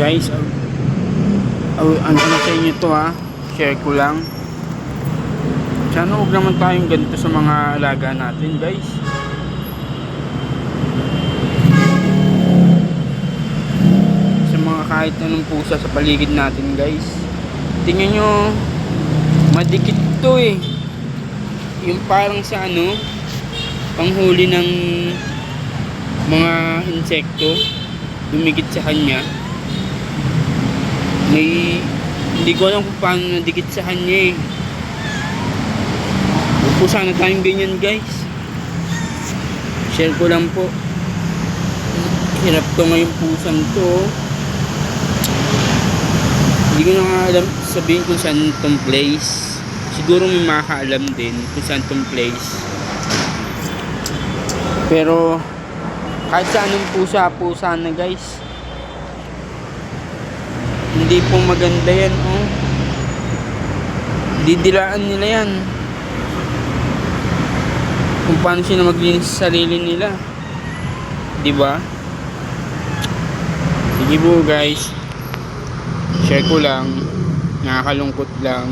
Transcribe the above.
Guys, ano sa inyo to ha, share ko lang. Sana huwag naman tayong ganito sa mga alaga natin, guys. Sa mga kahit anong pusa sa paligid natin, guys. Tingnan nyo, madikit to eh. Yung parang sa panghuli ng mga insekto, dumikit sa kanya. Hindi ko alam kung paano nadikit sa kanya eh. Huwag po sana tayong ganyan, guys. Share ko lang po. Hirap to ngayong pusang to. Hindi ko na nga alam sabihin kung saan tong place. Siguro may makakaalam din kung saan tong place. Pero kahit sa anong pusa na, guys, hindi po maganda yan, oh. Didilaan nila yan kung paano sila maglinis sa sarili nila, diba? Sige po, guys, share ko lang, nakakalungkot lang.